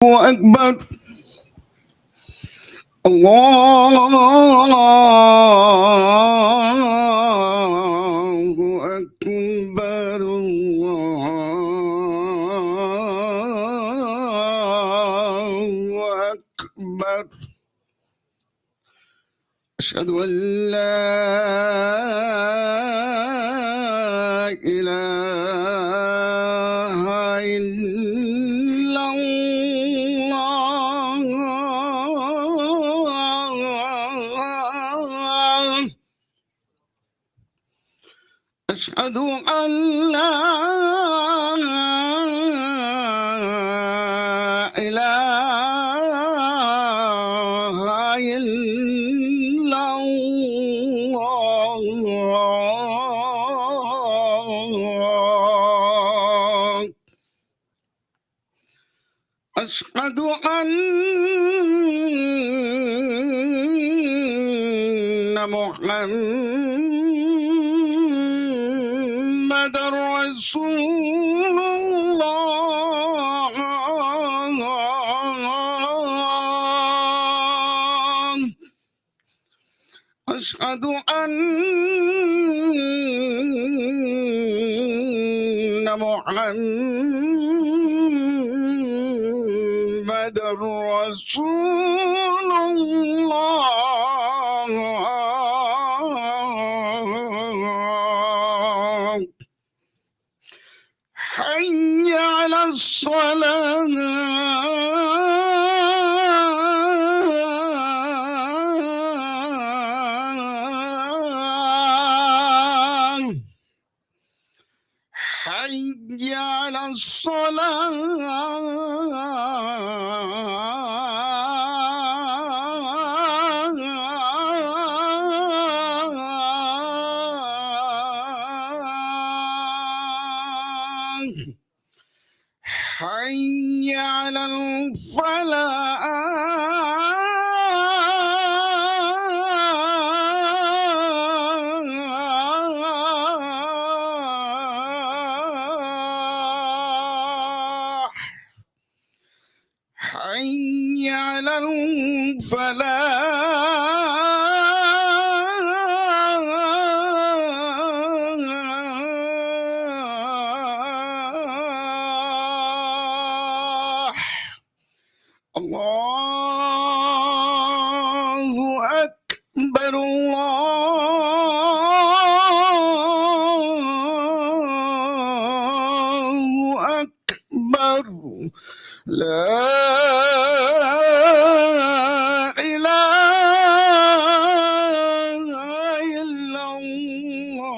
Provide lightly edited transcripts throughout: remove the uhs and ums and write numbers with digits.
أكبر. الله أكبر. الله أكبر. أشهد أن لا إله إلا الله. أشهد أن لا إله إلا الله. أشهد أن محمد رسول الله. أشهد أن محمد رسول الله. حي على الصلاة. حي على الصلاة. حي على الفلاح. حي على الفلاح. الله أكبر. الله أكبر. لا إله إلا الله.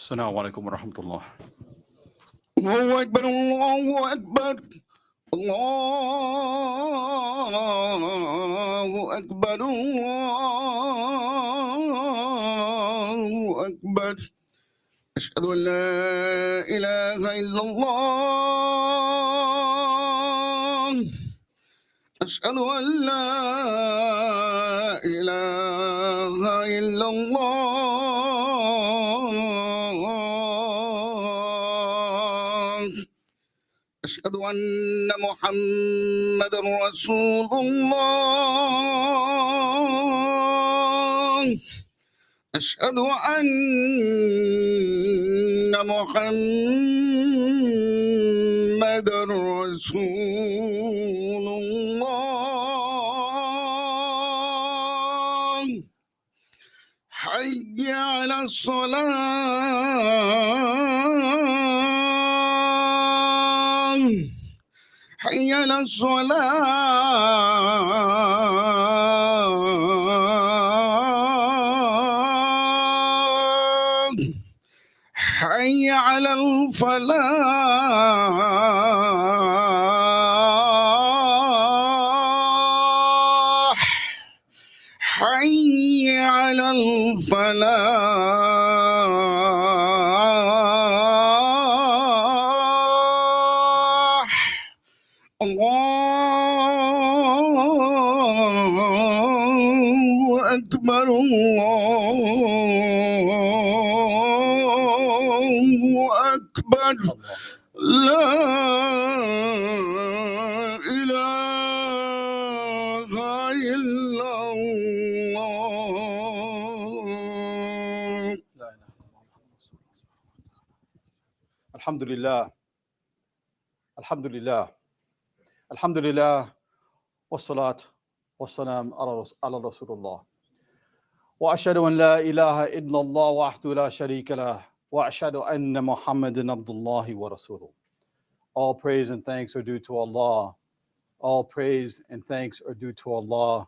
Assalamu alaikum wa rahmatullah. الله أكبر الله أكبر الله أكبر الله أكبر أشهد أن لا إله إلا الله أشهد أن لا إله إلا الله أشهد أن محمدا رسول الله أشهد أن محمدا رسول الله حي على الصلاة حي على الصلاة حي على الفلاح حي على الفلاح الله أكبر الله أكبر لا إله إلا الله Alhamdulillah. Alhamdulillah. Alhamdulillah. Wassalat. Wassalam ala Rasulullah. Wa ashhadu an la ilaha illallah wahdahu la sharika lah. Wa ashhadu anna Muhammadan abdullahi wa rasuluh. All praise and thanks are due to Allah. All praise and thanks are due to Allah.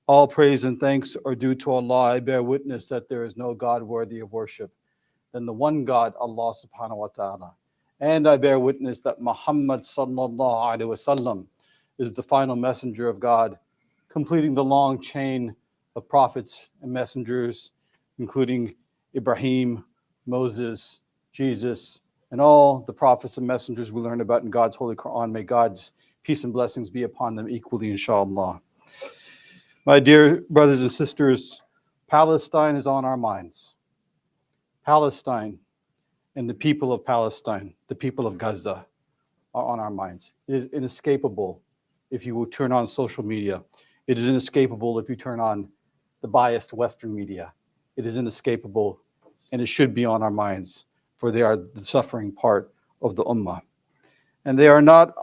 All praise and thanks are due to Allah. I bear witness that there is no God worthy of worship than the one God, Allah subhanahu wa ta'ala. And I bear witness that Muhammad sallallahu alaihi wasallam is the final messenger of God, completing the long chain of prophets and messengers, including Ibrahim, Moses, Jesus, and all the prophets and messengers we learn about in God's holy Quran. May God's peace and blessings be upon them equally, inshallah. My dear brothers and sisters, Palestine is on our minds. Palestine and the people of Palestine, the people of Gaza, are on our minds. It is inescapable if you will turn on social media. It is inescapable if you turn on the biased Western media. It is inescapable, and it should be on our minds, for they are the suffering part of the Ummah. And they are not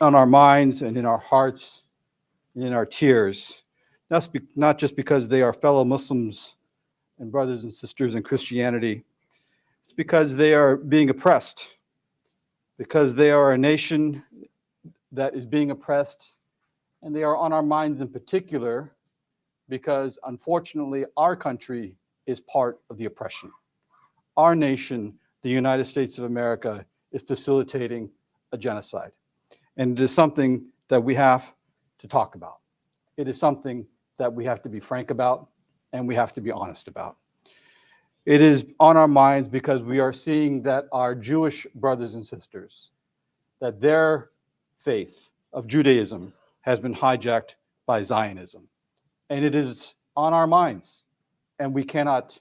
on our minds and in our hearts and in our tears, not just because they are fellow Muslims and brothers and sisters in Christianity. It's because they are being oppressed, because they are a nation that is being oppressed, and they are on our minds in particular because, unfortunately, our country is part of the oppression. Our nation, the United States of America, is facilitating a genocide. And it is something that we have to talk about. It is something that we have to be frank about, and we have to be honest about. It is on our minds because we are seeing that our Jewish brothers and sisters, that their faith of Judaism has been hijacked by Zionism. And it is on our minds, and we cannot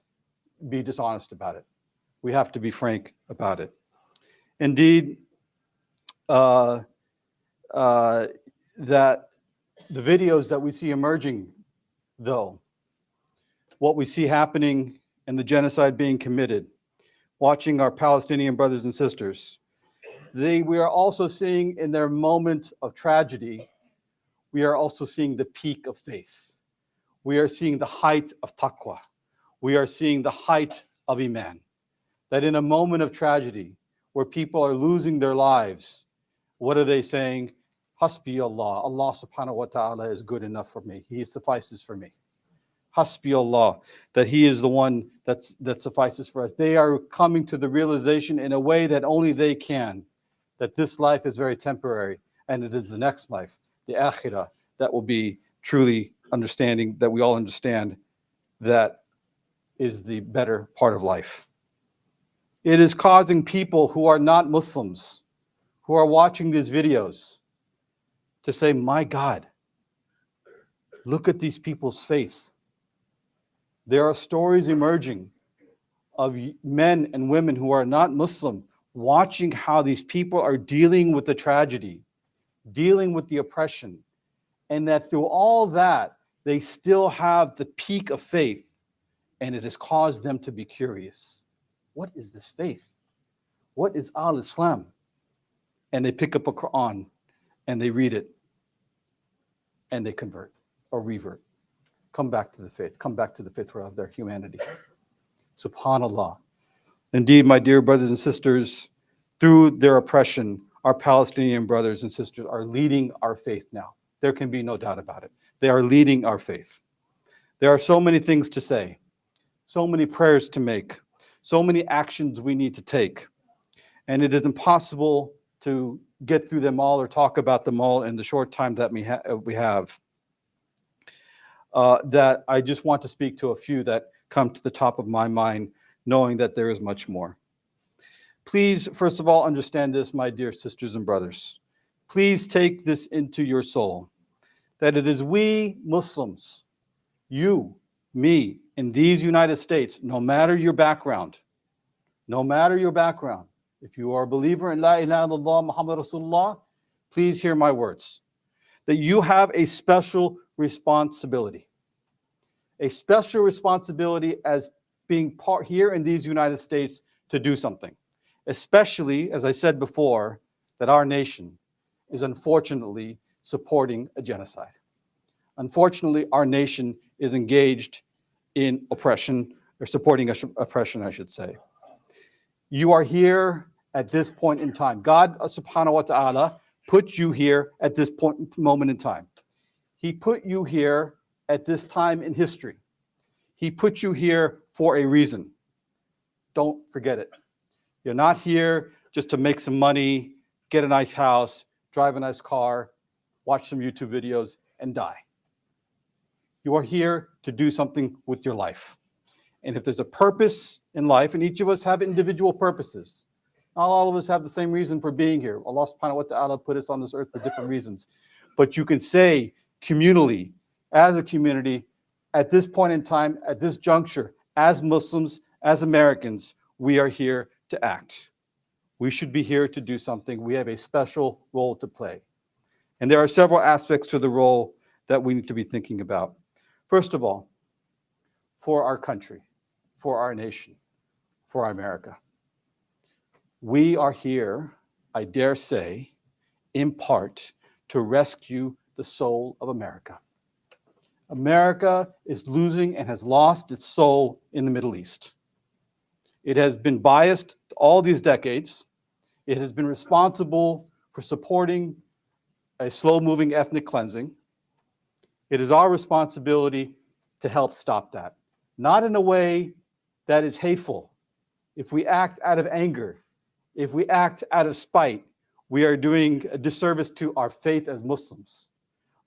be dishonest about it. We have to be frank about it. Indeed, that the videos that we see emerging, though, what we see happening and the genocide being committed, watching our Palestinian brothers and sisters, we are also seeing in their moment of tragedy, we are also seeing the peak of faith. We are seeing the height of taqwa. We are seeing the height of iman. That in a moment of tragedy, where people are losing their lives, what are they saying? Hasbi Allah, Allah subhanahu wa ta'ala is good enough for me. He suffices for me. Hasbi Allah, that He is the one that suffices for us. They are coming to the realization in a way that only they can, that this life is very temporary, and it is the next life, the akhirah, that will be truly understanding, that we all understand that is the better part of life. It is causing people who are not Muslims, who are watching these videos, to say, my God, look at these people's faith. There are stories emerging of men and women who are not Muslim watching how these people are dealing with the tragedy, dealing with the oppression, and that through all that, they still have the peak of faith, and it has caused them to be curious. What is this faith? What is al-Islam? And they pick up a Quran, and they read it, and they convert or revert. Come back to the faith. Come back to the faith of their humanity. Subhanallah. Indeed, my dear brothers and sisters, through their oppression, our Palestinian brothers and sisters are leading our faith now. There can be no doubt about it. They are leading our faith. There are so many things to say, so many prayers to make, so many actions we need to take. And it is impossible to get through them all or talk about them all in the short time that we have. That I just want to speak to a few that come to the top of my mind, knowing that there is much more. Please, first of all, understand this, my dear sisters and brothers. Please take this into your soul, that it is we Muslims, you, me, in these United States, no matter your background, if you are a believer in La ilaha illallah Muhammad Rasulullah, please hear my words, that you have a special responsibility as being part here in these United States to do something, especially, as I said before, that our nation is unfortunately supporting a genocide. Unfortunately, our nation is engaged in oppression, or supporting oppression, I should say. You are here at this point in time. God subhanahu wa ta'ala put you here at this moment in time. He put you here at this time in history. He put you here for a reason. Don't forget it. You're not here just to make some money, get a nice house, drive a nice car, watch some YouTube videos, and die. You are here to do something with your life. And if there's a purpose in life, and each of us have individual purposes, not all of us have the same reason for being here. Allah subhanahu wa ta'ala put us on this earth for different reasons. But you can say communally, as a community, at this point in time, at this juncture, as Muslims, as Americans, we are here to act. We should be here to do something. We have a special role to play. And there are several aspects to the role that we need to be thinking about. First of all, for our country, for our nation, for America. We are here, I dare say, in part, to rescue the soul of America. America is losing and has lost its soul in the Middle East. It has been biased all these decades. It has been responsible for supporting a slow-moving ethnic cleansing. It is our responsibility to help stop that. Not in a way that is hateful. If we act out of anger, if we act out of spite, we are doing a disservice to our faith as Muslims.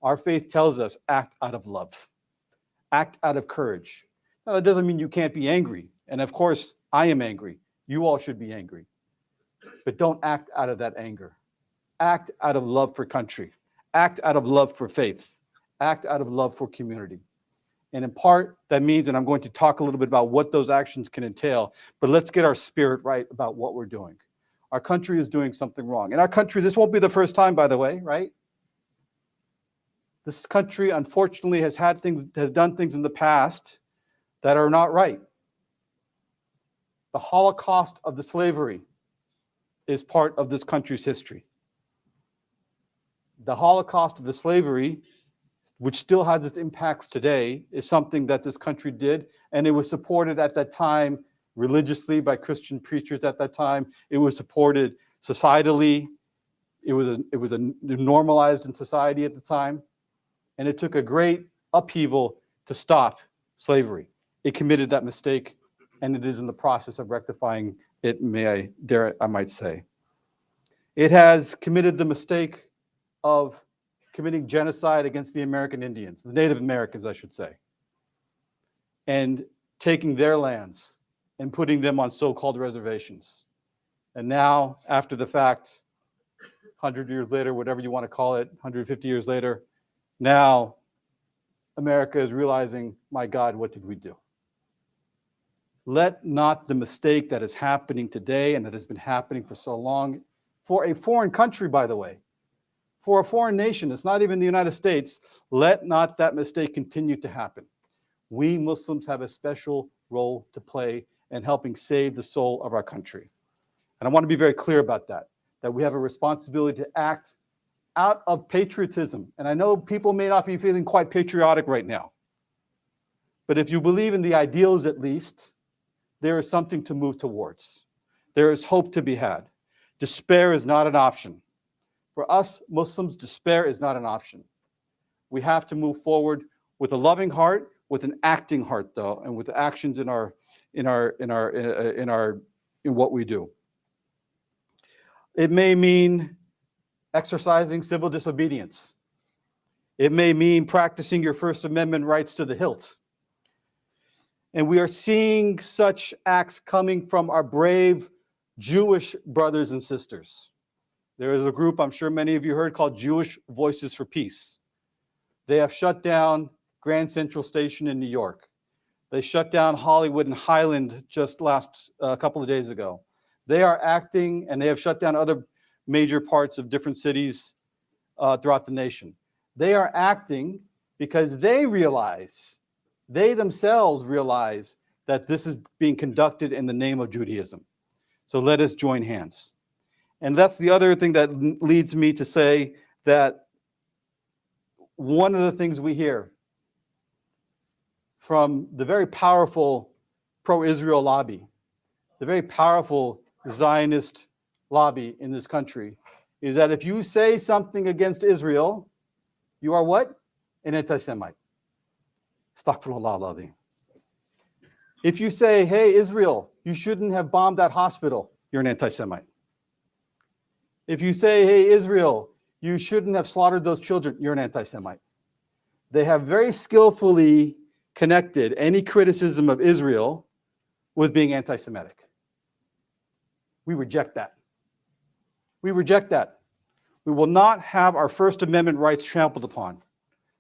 Our faith tells us act out of love, act out of courage. Now, that doesn't mean you can't be angry. And of course, I am angry. You all should be angry. But don't act out of that anger. Act out of love for country. Act out of love for faith. Act out of love for community. And in part, that means, and I'm going to talk a little bit about what those actions can entail, but let's get our spirit right about what we're doing. Our country is doing something wrong. In our country, this won't be the first time, by the way, right? This country, unfortunately, has done things in the past that are not right. The Holocaust of the slavery is part of this country's history. The Holocaust of the slavery, which still has its impacts today, is something that this country did, and it was supported at that time religiously by Christian preachers at that time. It was supported societally. It was normalized in society at the time. And it took a great upheaval to stop slavery. It committed that mistake, and it is in the process of rectifying it, I might say. It has committed the mistake of committing genocide against the American Indians, the Native Americans, I should say, and taking their lands and putting them on so-called reservations. And now, after the fact, 100 years later, whatever you want to call it, 150 years later, now America is realizing, my God, what did we do? Let not the mistake that is happening today and that has been happening for so long, for a foreign country, by the way, for a foreign nation, it's not even the United States, let not that mistake continue to happen. We Muslims have a special role to play in helping save the soul of our country. And I want to be very clear about that we have a responsibility to act out of patriotism. And I know people may not be feeling quite patriotic right now, but if you believe in the ideals at least, there is something to move towards. There is hope to be had. Despair is not an option. For us Muslims, despair is not an option. We have to move forward with a loving heart, with an acting heart though, and with actions in what we do. It may mean exercising civil disobedience. It may mean practicing your First Amendment rights to the hilt. And we are seeing such acts coming from our brave Jewish brothers and sisters. There is a group, I'm sure many of you heard, called Jewish Voices for Peace. They have shut down Grand Central Station in New York. They shut down Hollywood and Highland just a couple of days ago. They are acting, and they have shut down other major parts of different cities throughout the nation. They are acting because they themselves realize that this is being conducted in the name of Judaism. So let us join hands. And that's the other thing that leads me to say that one of the things we hear from the very powerful pro-Israel lobby, the very powerful Zionist lobby in this country, is that if you say something against Israel, you are what? An anti-Semite. Astaghfirullah al-Azim. If you say, hey, Israel, you shouldn't have bombed that hospital, you're an anti-Semite. If you say, hey, Israel, you shouldn't have slaughtered those children, you're an anti-Semite. They have very skillfully connected any criticism of Israel with being anti-Semitic. We reject that. We reject that. We will not have our First Amendment rights trampled upon.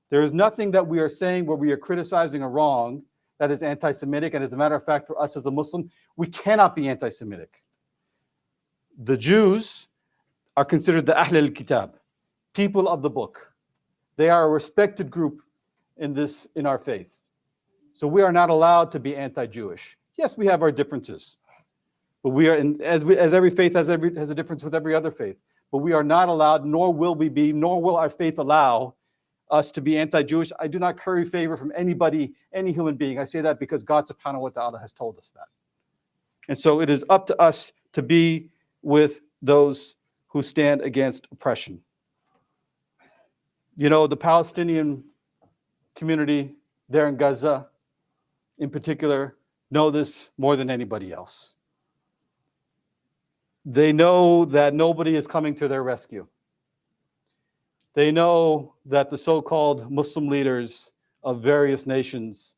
There is nothing that we are saying where we are criticizing a wrong that is anti-Semitic. And as a matter of fact, for us as a Muslim, we cannot be anti-Semitic. The Jews are considered the Ahl al-Kitab, people of the book. They are a respected group in our faith. So we are not allowed to be anti-Jewish. Yes, we have our differences, but we are, as every faith has a difference with every other faith. But we are not allowed, nor will we be, nor will our faith allow us to be anti-Jewish. I do not curry favor from anybody, any human being. I say that because God subhanahu wa ta'ala has told us that. And so it is up to us to be with those who stand against oppression. You know, the Palestinian community there in Gaza, in particular, know this more than anybody else. They know that nobody is coming to their rescue. They know that the so-called Muslim leaders of various nations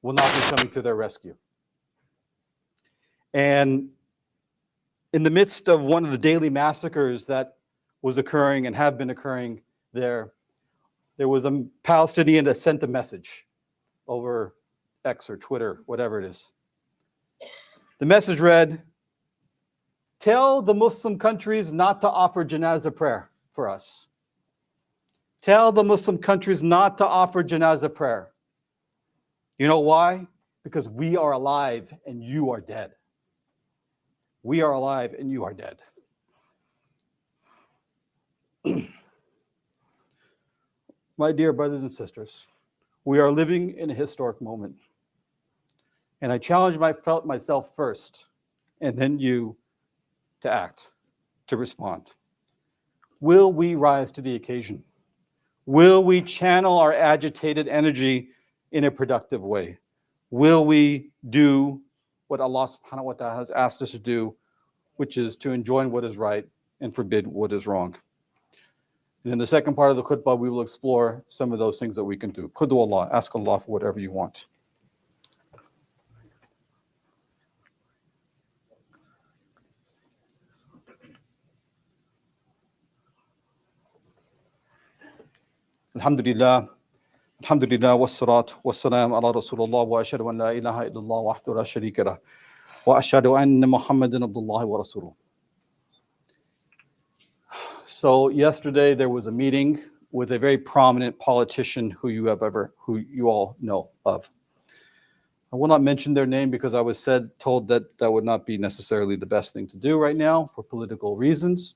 will not be coming to their rescue. And in the midst of one of the daily massacres that was occurring and have been occurring there was a Palestinian that sent a message over X or Twitter, whatever it is. The message read, "Tell the Muslim countries not to offer janazah prayer for us. Tell the Muslim countries not to offer janazah prayer. You know why? Because we are alive and you are dead. We are alive and you are dead." My dear brothers and sisters, we are living in a historic moment. And I challenge myself first, and then you to act, to respond. Will we rise to the occasion? Will we channel our agitated energy in a productive way? Will we do what Allah subhanahu wa ta'ala has asked us to do, which is to enjoin what is right and forbid what is wrong? And in the second part of the khutbah, we will explore some of those things that we can do. Khudwa Allah, ask Allah for whatever you want. Alhamdulillah, alhamdulillah, wassalat, wassalam ala Rasulullah, wa ashhadu an la ilaha illallah wahdahu la sharika lah, wa ashhadu anna Muhammadan abdullahi wa rasuluh. So yesterday there was a meeting with a very prominent politician who you all know of. I will not mention their name because I was told that that would not be necessarily the best thing to do right now for political reasons,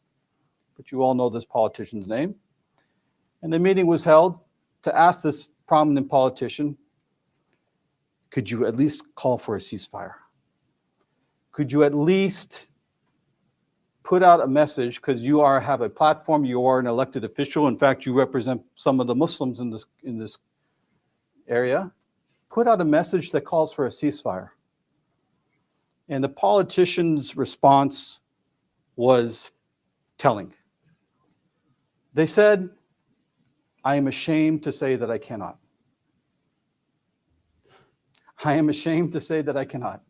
but you all know this politician's name. And the meeting was held to ask this prominent politician, could you at least call for a ceasefire? Could you at least put out a message, because you have a platform, you are an elected official, in fact, you represent some of the Muslims in this area, put out a message that calls for a ceasefire. And the politician's response was telling. They said, I am ashamed to say that I cannot. I am ashamed to say that I cannot.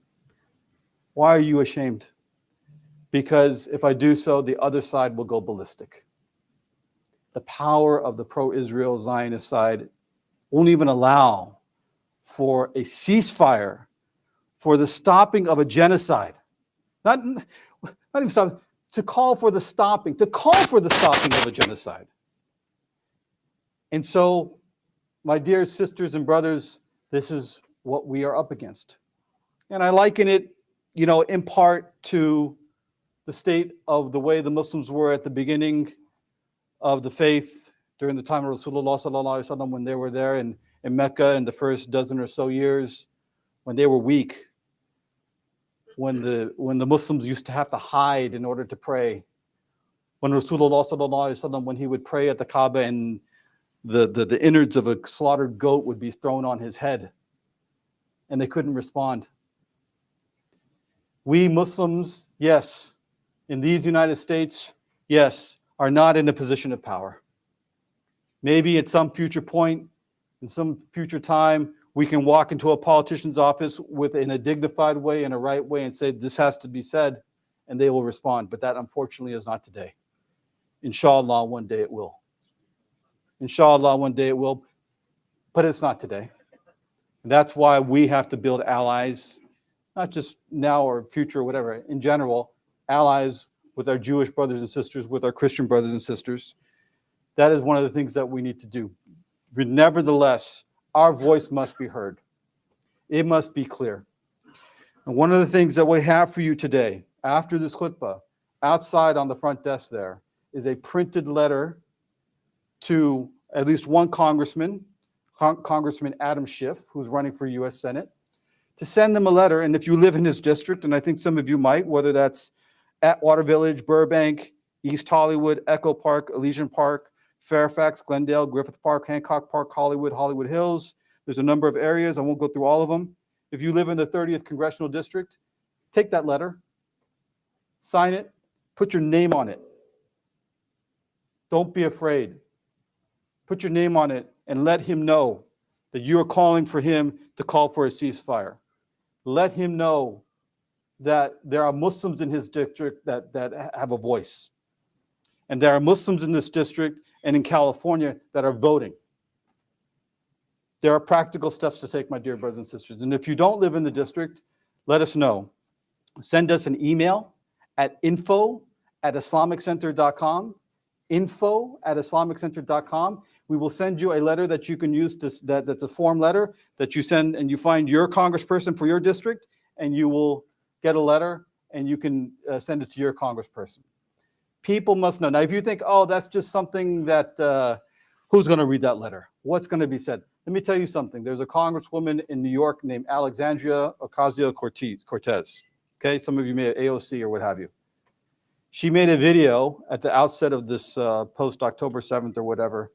Why are you ashamed? Because if I do so, the other side will go ballistic. The power of the pro-Israel Zionist side won't even allow for a ceasefire, for the stopping of a genocide. Not even stop, to call for the stopping of a genocide. And so, my dear sisters and brothers, this is what we are up against. And I liken it, in part to the state of the way the Muslims were at the beginning of the faith during the time of Rasulullah sallallahu alaihi wasallam, when they were there in Mecca in the first dozen or so years, when they were weak, when the Muslims used to have to hide in order to pray, when Rasulullah sallallahu alaihi wasallam, when he would pray at the Kaaba and the innards of a slaughtered goat would be thrown on his head, and they couldn't respond. We Muslims, yes, in these United States, yes, are not in a position of power. Maybe at some future point, in some future time, we can walk into a politician's office in a dignified way, in a right way, and say, this has to be said, and they will respond. But that, unfortunately, is not today. Inshallah, one day it will. Inshallah, one day it will, but it's not today. And that's why we have to build allies, not just now or future or whatever, in general, allies with our Jewish brothers and sisters, with our Christian brothers and sisters. That is one of the things that we need to do. But nevertheless, our voice must be heard. It must be clear. And one of the things that we have for you today, after this khutbah, outside on the front desk there, is a printed letter to at least one congressman, Congressman Adam Schiff, who's running for U.S. Senate, to send them a letter. And if you live in his district, and I think some of you might, whether that's Atwater Village, Burbank, East Hollywood, Echo Park, Elysian Park, Fairfax, Glendale, Griffith Park, Hancock Park, Hollywood Hills. There's a number of areas. I won't go through all of them. If you live in the 30th Congressional District, take that letter, sign it, put your name on it. Don't be afraid. Put your name on it and let him know that you are calling for him to call for a ceasefire. Let him know that there are Muslims in his district that have a voice. And there are Muslims in this district and in California that are voting. There are practical steps to take, my dear brothers and sisters. And if you don't live in the district, let us know. Send us an email at info@islamiccenter.com, info@islamiccenter.com. We will send you a letter that you can use that's a form letter that you send, and you find your congressperson for your district, and you will get a letter and you can send it to your congressperson. People must know. Now, if you think, oh, that's just something that, who's going to read that letter? What's going to be said? Let me tell you something. There's a congresswoman in New York named Alexandria Ocasio-Cortez. Okay, some of you may have AOC or what have you. She made a video at the outset of this post-October 7th or whatever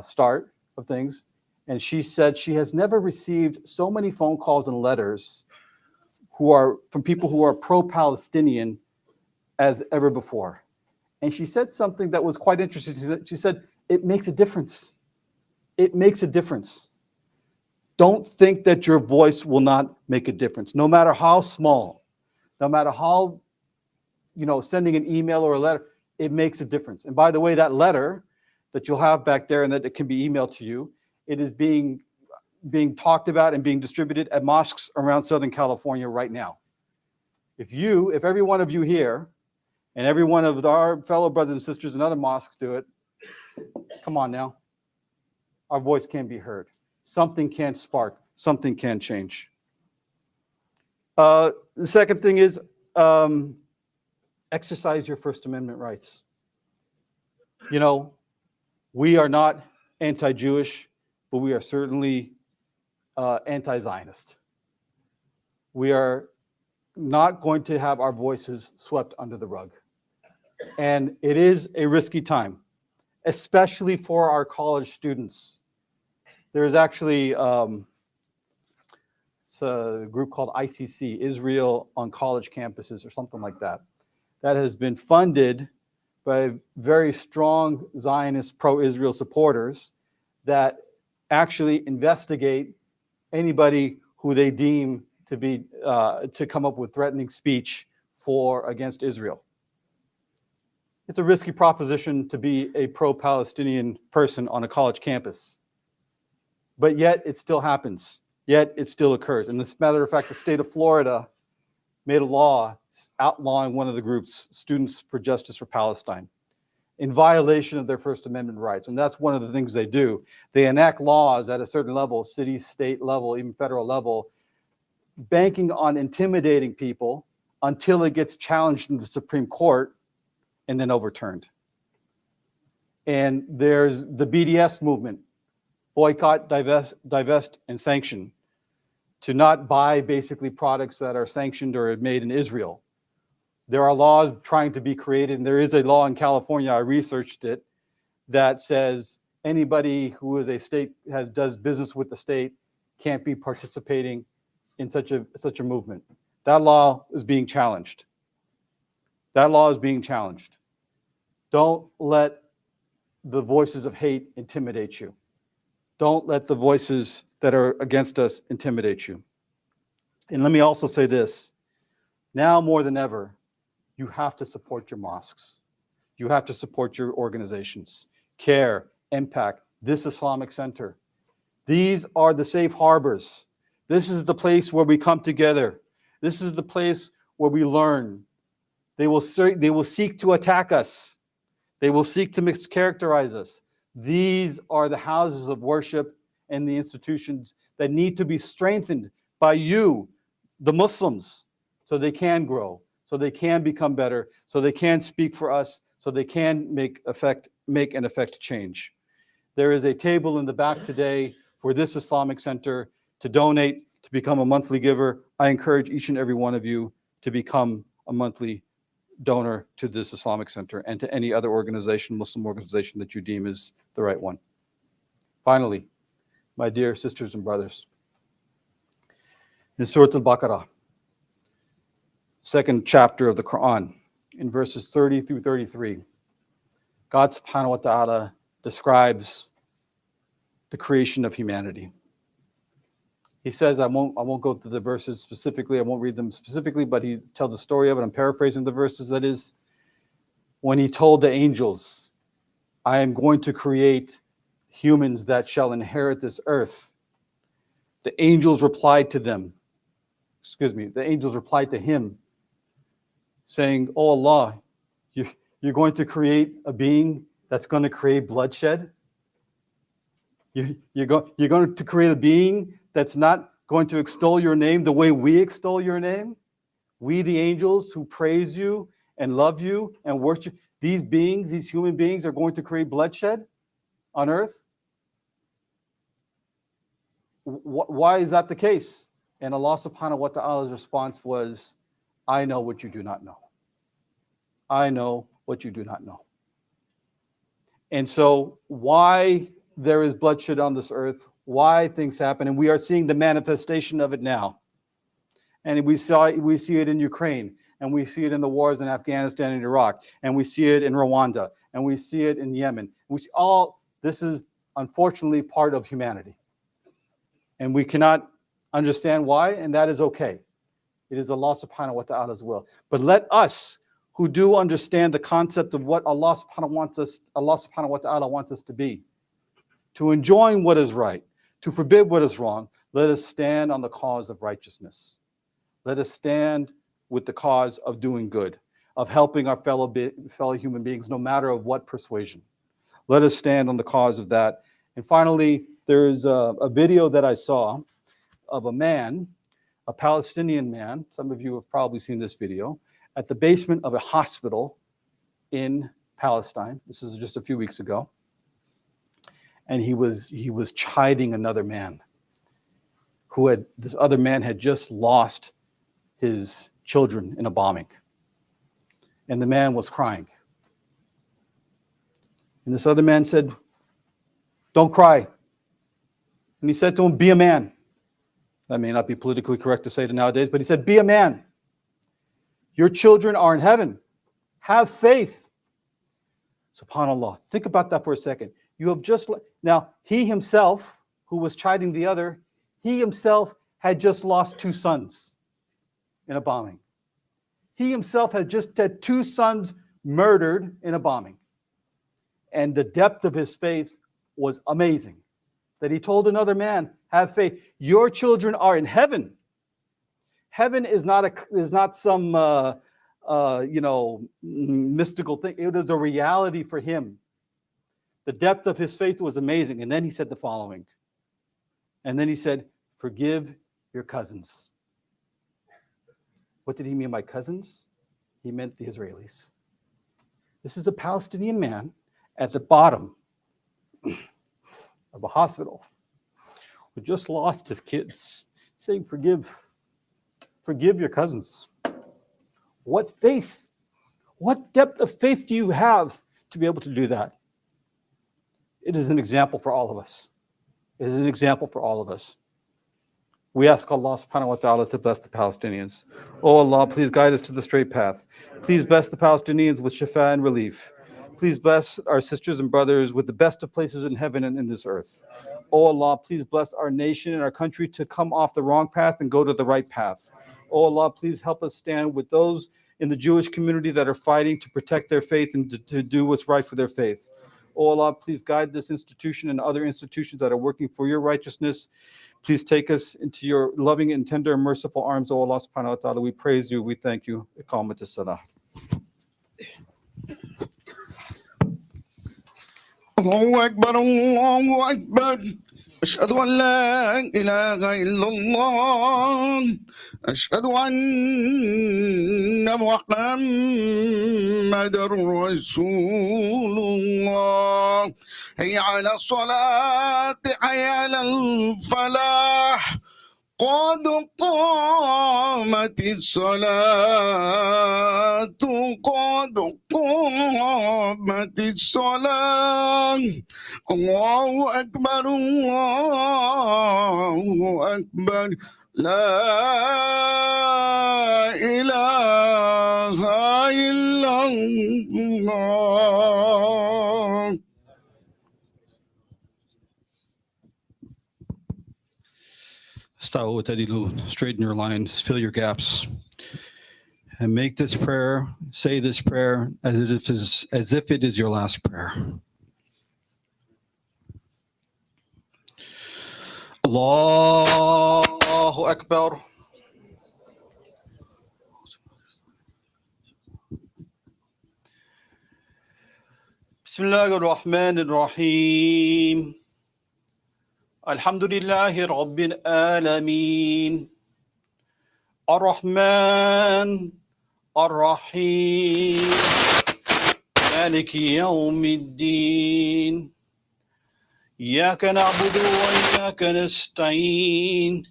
start of things, And she said she has never received so many phone calls and letters who are from people who are pro-Palestinian as ever before. And she said something that was quite interesting. She said, it makes a difference. It makes a difference. Don't think that your voice will not make a difference, no matter how small, no matter how, sending an email or a letter, it makes a difference. And by the way, that letter that you'll have back there and that it can be emailed to you, it is being talked about and being distributed at mosques around Southern California right now. If every one of you here and every one of our fellow brothers and sisters in other mosques do it, come on now. Our voice can be heard. Something can spark. Something can change. The second thing is exercise your First Amendment rights. We are not anti-Jewish, but we are certainly anti-Zionist. We are not going to have our voices swept under the rug. And it is a risky time, especially for our college students. There's actually it's a group called ICC, Israel on College Campuses, or something like that, that has been funded by very strong Zionist pro-Israel supporters that actually investigate anybody who they deem to be to come up with threatening speech against Israel. It's a risky proposition to be a pro-Palestinian person on a college campus. But yet it still happens. Yet it still occurs. And as a matter of fact, the state of Florida made a law outlawing one of the groups, Students for Justice for Palestine, in violation of their First Amendment rights. And that's one of the things they do. They enact laws at a certain level, city, state level, even federal level, banking on intimidating people until it gets challenged in the Supreme Court and then overturned. And there's the BDS movement, boycott, divest, and sanction, to not buy basically products that are sanctioned or made in Israel. There are laws trying to be created, and there is a law in California, I researched it, that says anybody who is a state, does business with the state, can't be participating in such a movement. That law is being challenged. That law is being challenged. Don't let the voices of hate intimidate you. Don't let the voices that are against us intimidate you. And let me also say this, now more than ever, you have to support your mosques. You have to support your organizations. CARE, Impact, this Islamic Center. These are the safe harbors. This is the place where we come together. This is the place where we learn. They will seek to attack us. They will seek to mischaracterize us. These are the houses of worship and the institutions that need to be strengthened by you, the Muslims, so they can grow, so they can become better, so they can speak for us, so they can make and effect change. There is a table in the back today for this Islamic Center to donate, to become a monthly giver. I encourage each and every one of you to become a monthly donor to this Islamic Center and to any other organization, Muslim organization that you deem is the right one. Finally, my dear sisters and brothers, in Surah Al-Baqarah, second chapter of the Quran, in verses 30 through 33, God subhanahu wa ta'ala describes the creation of humanity. He says, I won't go through the verses specifically, I won't read them specifically, but he tells the story of it. I'm paraphrasing the verses, that is, when he told the angels, I am going to create humans that shall inherit this earth. The angels replied to him, saying, Oh Allah, you're going to create a being that's going to create bloodshed? You're going to create a being that's not going to extol your name the way we extol your name? We, the angels who praise you and love you and worship, these human beings are going to create bloodshed on earth? Why is that the case? And Allah subhanahu wa ta'ala's response was, I know what you do not know. I know what you do not know. And so why there is bloodshed on this earth, why things happen, and we are seeing the manifestation of it now. And we see it in Ukraine, and we see it in the wars in Afghanistan and Iraq, and we see it in Rwanda, and we see it in Yemen. We see this is unfortunately part of humanity. And we cannot understand why, and that is okay. It is Allah subhanahu wa ta'ala's will. But let us who do understand the concept of what Allah subhanahu wa ta'ala wants us to be, to enjoin what is right, to forbid what is wrong, let us stand on the cause of righteousness. Let us stand with the cause of doing good, of helping our fellow human beings, no matter of what persuasion. Let us stand on the cause of that. And finally, there's a video that I saw of a man, a Palestinian man, some of you have probably seen this video, at the basement of a hospital in Palestine. This is just a few weeks ago. And he was chiding another man this other man had just lost his children in a bombing. And the man was crying. And this other man said, "Don't cry." And he said to him, "Be a man." That may not be politically correct to say it nowadays, but he said, "Be a man. Your children are in heaven. Have faith." SubhanAllah. Think about that for a second. You have just, now he himself, who was chiding the other, he himself had just lost 2 sons in a bombing. He himself had just had 2 sons murdered in a bombing. And the depth of his faith was amazing. That he told another man, "Have faith. Your children are in heaven." Heaven is not some mystical thing. It is a reality for him. The depth of his faith was amazing. And then he said the following. And then he said, "Forgive your cousins." What did he mean by cousins? He meant the Israelis. This is a Palestinian man at the bottom of a hospital who just lost his kids, saying, forgive your cousins. What faith, what depth of faith do you have to be able to do that? It is an example for all of us. It is an example for all of us. We ask Allah subhanahu wa ta'ala to bless the Palestinians. Oh Allah, please guide us to the straight path. Please bless the Palestinians with shifa and relief. Please bless our sisters and brothers with the best of places in heaven and in this earth. Oh Allah, please bless our nation and our country to come off the wrong path and go to the right path. Oh Allah, please help us stand with those in the Jewish community that are fighting to protect their faith and to do what's right for their faith. Oh Allah, please guide this institution and other institutions that are working for your righteousness. Please take us into your loving and tender and merciful arms, O Allah subhanahu wa ta'ala. We praise you, we thank you. Iqamat as-salah. الله أكبر الله أكبر أشهد أن لا إله إلا الله أشهد أن محمدا رسول الله هيا على الصلاة هيا على الفلاح قد قامت الصلاة قد قامت الصلاة الله أكبر الله أكبر لا إله إلا الله. Straighten your lines, fill your gaps, and make this prayer, say this prayer as if it is your last prayer. Allahu Akbar. Bismillahir Rahmanir Rahim. Alhamdulillahi Rabbil Alameen. Ar-Rahman, Ar-Rahim. Maliki Yawmiddin. إياك نعبد وإياك نستعين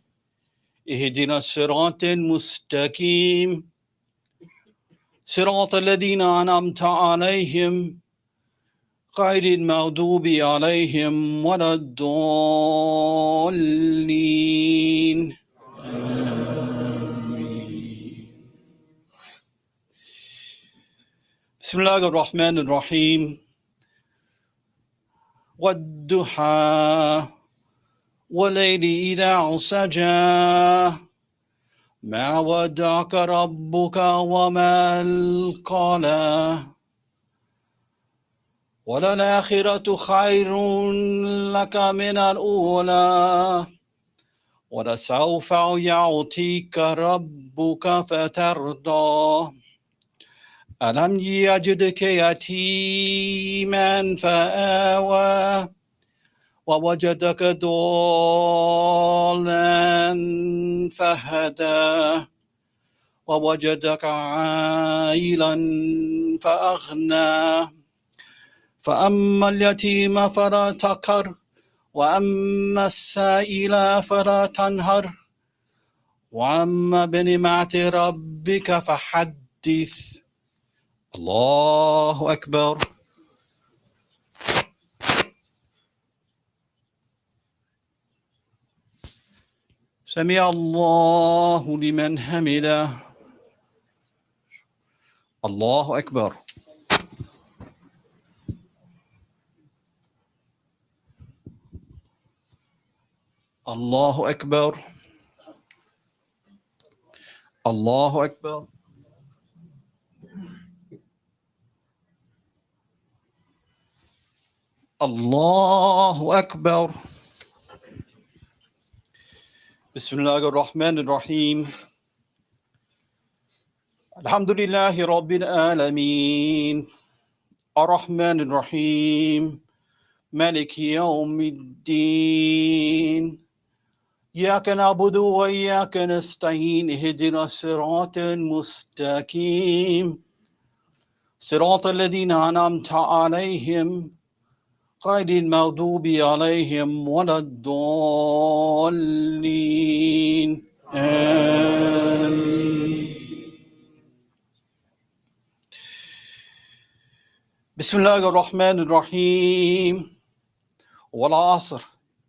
اهدنا الصراط المستقيم صراط الذين أنعمت عليهم غير المغضوب عليهم ولا الضالين. بسم الله الرحمن الرحيم. والضحى والليل إذا سجى ما ودعك ربك وما القلى وللآخرة خير لك من الأولى ولسوف يعطيك ربك فترضى ألم يجدك يتيما فآوى ووجدك ضالا فهدى ووجدك عائلا فأغنى فأما اليتيم فلا تقهر وأما السائل فلا تنهر وأما بنعمة ربك فحدث. الله أكبر. سمع الله لمن حمده. الله أكبر. الله أكبر. الله أكبر. الله أكبر. بسم الله الرحمن الرحيم. الحمد لله رب العالمين الرحمن الرحيم مالك يوم الدين إياك نعبد وإياك نستعين اهدنا الصراط المستقيم صراط الذين أنعمت عليهم غير المغضوب عليهم ولا الضالين آمين. بسم الله الرحمن الرحيم. والعصر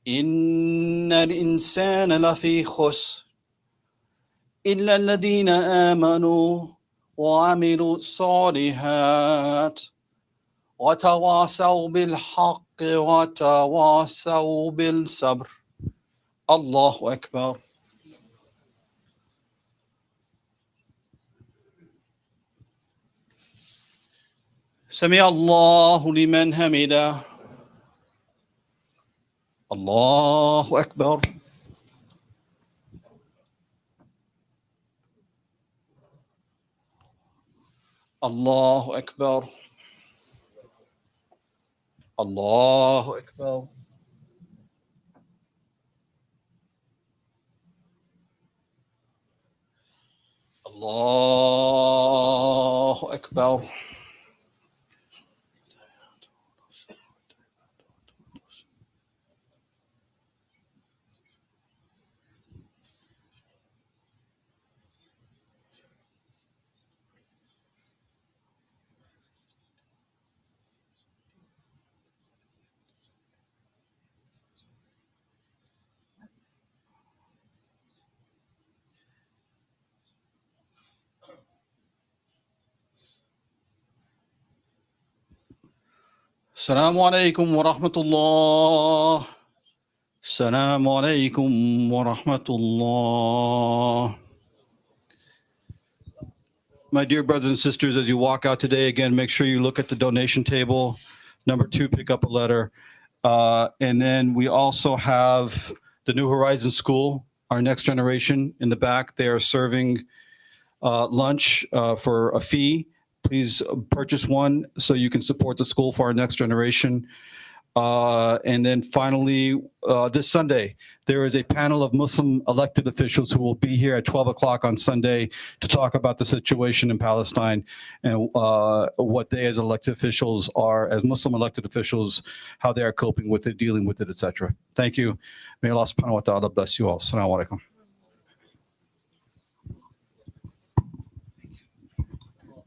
إن الإنسان لفي خسر إلا الذين آمنوا وعملوا الصالحات وتواصوا بالحق وتواصوا بالصبر. الله أكبر. سمع الله لمن حمده. الله أكبر. الله أكبر. الله أكبر. الله أكبر. السلام عليكم ورحمة الله. السلام عليكم ورحمة الله. My dear brothers and sisters, as you walk out today, again, make sure you look at the donation table. Number 2, pick up a letter. And then we also have the New Horizons School, our next generation in the back. They are serving lunch for a fee. Please purchase one so you can support the school for our next generation. And then finally, this Sunday, there is a panel of Muslim elected officials who will be here at 12 o'clock on Sunday to talk about the situation in Palestine and what they as elected officials are, as Muslim elected officials, how they are coping with it, dealing with it, etc. Thank you. May Allah subhanahu wa ta'ala bless you all. Assalamu alaikum.